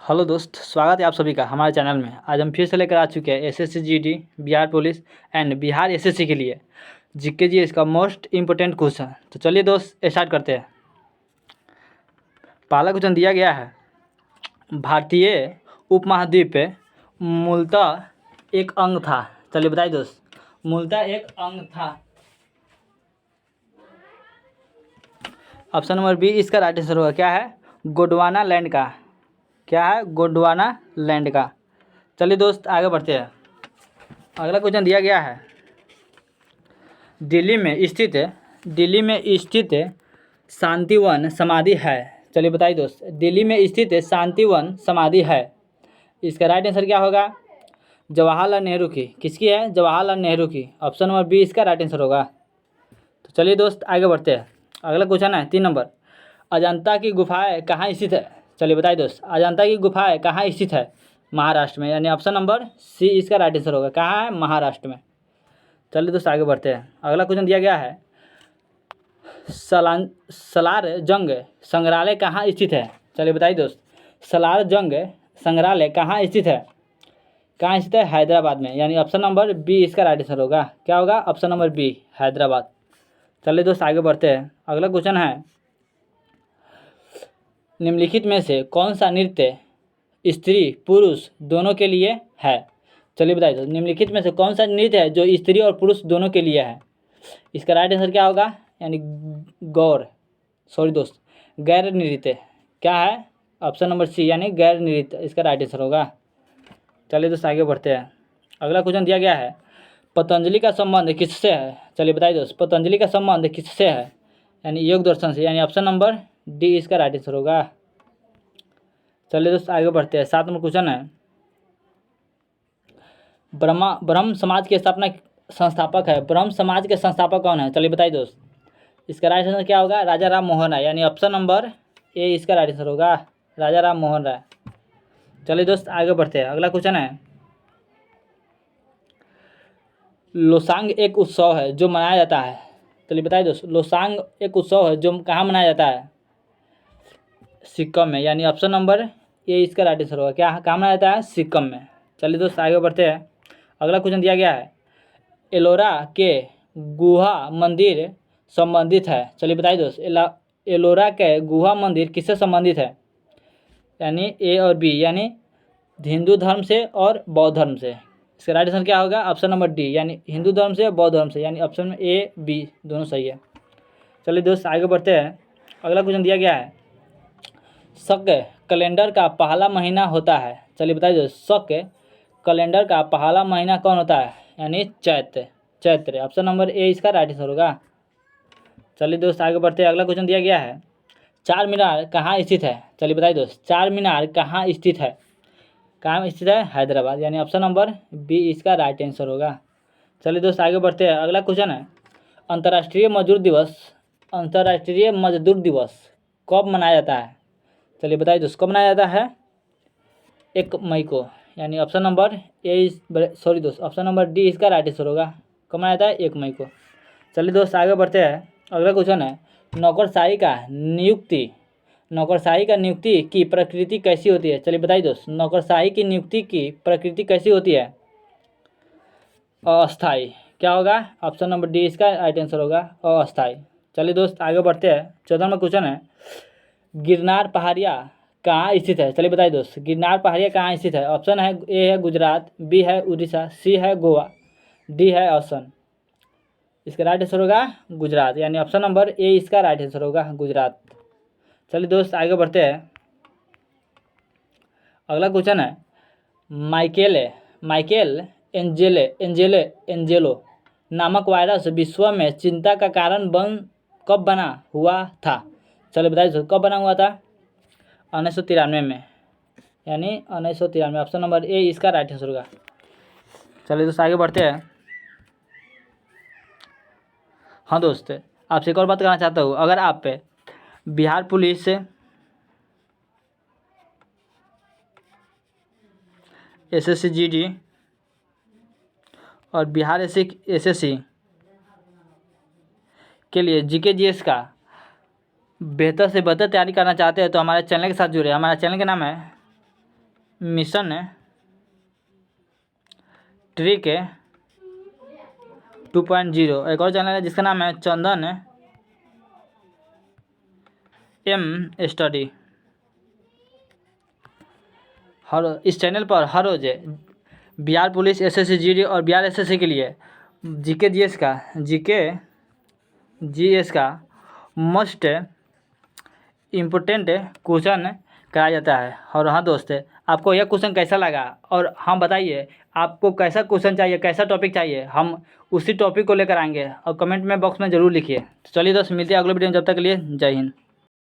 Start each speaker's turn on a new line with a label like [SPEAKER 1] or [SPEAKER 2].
[SPEAKER 1] Hello दोस्त, स्वागत है आप सभी का हमारे चैनल में। आज हम फिर से लेकर आ चुके हैं SSC GD, Bihar police and Bihar SSC के लिए जीके जी इसका मोस्ट इम्पोर्टेंट क्वेश्चन। तो चलिए दोस्त स्टार्ट करते हैं। पहला क्वेश्चन दिया गया है, भारतीय उपमहाद्वीप मूलतः एक अंग था। चलिए बताइए दोस्त, मूलतः एक अंग था। ऑप्शन नंबर बी इसका राइट आंसर होगा। क्या है? गोंडवाना लैंड का। क्या है? गोंडवाना लैंड का। चलिए दोस्त आगे बढ़ते हैं। अगला क्वेश्चन दिया गया है, दिल्ली में स्थित शांतिवन समाधि है। चलिए बताइए दोस्त, दिल्ली में स्थित शांतिवन समाधि है। इसका राइट आंसर क्या होगा? जवाहरलाल नेहरू की। किसकी है? जवाहरलाल नेहरू की। ऑप्शन नंबर बी इसका राइट आंसर होगा। तो चलिए दोस्त आगे बढ़ते हैं। अगला क्वेश्चन है 3 नंबर, अजंता की गुफाएं कहाँ स्थित है? चलिए बताइए दोस्त, अजंता की गुफाएं कहाँ स्थित है? महाराष्ट्र में, यानी ऑप्शन नंबर सी इसका राइट आंसर होगा। कहाँ है? महाराष्ट्र में। चलिए दोस्त आगे बढ़ते हैं। अगला क्वेश्चन दिया गया है, सलार जंग संग्रहालय कहाँ स्थित है? चलिए बताइए दोस्त, सलार जंग संग्रहालय कहाँ स्थित है? कहाँ स्थित है? हैदराबाद में, यानी ऑप्शन नंबर बी इसका राइट आंसर होगा। क्या होगा? Option number B, Hyderabad. चलिए दोस्त आगे बढ़ते हैं। अगला क्वेश्चन है, निम्नलिखित में से कौन सा नृत्य स्त्री पुरुष दोनों के लिए है? चलिए बताइए दोस्त, निम्नलिखित में से कौन सा नृत्य है जो स्त्री और पुरुष दोनों के लिए है? इसका राइट आंसर क्या होगा? यानी गैर नृत्य। क्या है? ऑप्शन नंबर सी, यानी गैर नृत्य इसका राइट आंसर होगा। चलिए दोस्त आगे बढ़ते हैं। अगला क्वेश्चन दिया गया है, पतंजलि का संबंध किससे है? चलिए बताइए दोस्त, पतंजलि का संबंध किससे है? यानी योग दर्शन से, यानी ऑप्शन नंबर डी इसका राइट आंसर होगा। चलिए दोस्त आगे बढ़ते हैं। 7 नंबर क्वेश्चन है, ब्रह्म समाज के संस्थापक है। ब्रह्म समाज के संस्थापक कौन है? चलिए बताइए दोस्त, इसका राइट आंसर क्या होगा? राजा राम मोहन राय, यानी ऑप्शन नंबर ए इसका राइट आंसर होगा, राजा राम मोहन राय। चलिए दोस्त आगे बढ़ते हैं। अगला क्वेश्चन है, लोसांग एक उत्सव है जो मनाया जाता है। चलिए बताइए दोस्त, लोसांग एक उत्सव है जो कहाँ मनाया जाता है? सिक्किम में, यानी ऑप्शन नंबर ए इसका राइट आंसर होगा। क्या कहाँ मनाया जाता है? सिक्किम में। चलिए दोस्त आगे बढ़ते हैं। अगला क्वेश्चन दिया गया है, एलोरा के गुहा मंदिर संबंधित है। चलिए बताइए दोस्त, एलोरा के गुहा मंदिर किससे संबंधित है? यानी ए और बी, यानी हिंदू धर्म से और बौद्ध धर्म से। इसका राइट आंसर क्या होगा? ऑप्शन नंबर डी, यानी हिंदू धर्म से और बौद्ध धर्म से, यानी ऑप्शन में ए बी दोनों सही है। चलिए दोस्त आगे बढ़ते हैं। अगला क्वेश्चन दिया गया है, शक कैलेंडर का पहला महीना होता है। चलिए बताइए दोस्त, शक कैलेंडर का पहला महीना कौन होता है? यानी चैत्र। ऑप्शन नंबर ए इसका राइट आंसर होगा। चलिए दोस्त आगे बढ़ते हैं। अगला क्वेश्चन दिया गया है, चार मीनार कहाँ स्थित है? चलिए बताइए दोस्त, चार मीनार कहाँ स्थित है? कहाँ स्थित है? हैदराबाद, यानी ऑप्शन नंबर बी इसका राइट आंसर होगा। चलिए दोस्त आगे बढ़ते हैं। अगला क्वेश्चन है, अंतर्राष्ट्रीय मजदूर दिवस कब मनाया जाता है? चलिए बताइए दोस्त, कब मनाया जाता है? 1 मई को, यानी option number option number D इसका राइट आंसर होगा। कब मनाया जाता है? 1 मई को। चलिए दोस्त आगे बढ़ते हैं। अगला क्वेश्चन है, नौकरशाही का नियुक्ति की प्रकृति कैसी होती है? चलिए बताइए दोस्त, नौकरशाही की नियुक्ति की प्रकृति कैसी होती है? अस्थायी। क्या होगा? ऑप्शन नंबर डी इसका राइट आंसर होगा, अस्थायी। चलिए दोस्त आगे बढ़ते हैं। 14 नंबर क्वेश्चन है, गिरनार पहाड़ियाँ कहाँ स्थित है? चलिए बताइए दोस्त, गिरनार पहाड़ियाँ कहाँ स्थित है? ऑप्शन है ए है गुजरात, बी है उड़ीसा, सी है गोवा, डी है असम। इसका राइट आंसर होगा गुजरात, यानी ऑप्शन नंबर ए इसका राइट आंसर होगा, गुजरात। चलिए दोस्त आगे बढ़ते हैं। अगला क्वेश्चन है, माइकेल एंजेलो नामक वायरस विश्व में चिंता का कारण कब बना हुआ था? चलिए बताइए कब बना हुआ था? 1993 में, यानी 1993। ऑप्शन नंबर ए इसका राइट आंसर होगा। चलिए दोस्त आगे बढ़ते हैं। हाँ दोस्त, आपसे एक और बात कहना चाहता हूँ, अगर आप बिहार पुलिस एसएससी जीडी और बिहार एसएससी के लिए जीके जीएस का बेहतर से बेहतर तैयारी करना चाहते हैं तो हमारे चैनल के साथ जुड़े। हमारा चैनल का नाम है मिशन ट्रिक 2.0। एक और चैनल है जिसका नाम है चंदन एम स्टडी। इस चैनल पर हर रोज बिहार पुलिस, एसएससी जीडी और बिहार एसएससी के लिए जीके जीएस का मोस्ट इम्पोर्टेंट क्वेश्चन कराया जाता है। और हाँ दोस्त, आपको यह क्वेश्चन कैसा लगा और हम बताइए आपको कैसा क्वेश्चन चाहिए, कैसा टॉपिक चाहिए, हम उसी टॉपिक को लेकर आएंगे और कमेंट में बॉक्स में ज़रूर लिखिए। तो चलिए दोस्त, मिलते हैं अगले वीडियो में, जब तक के लिए जय हिंद।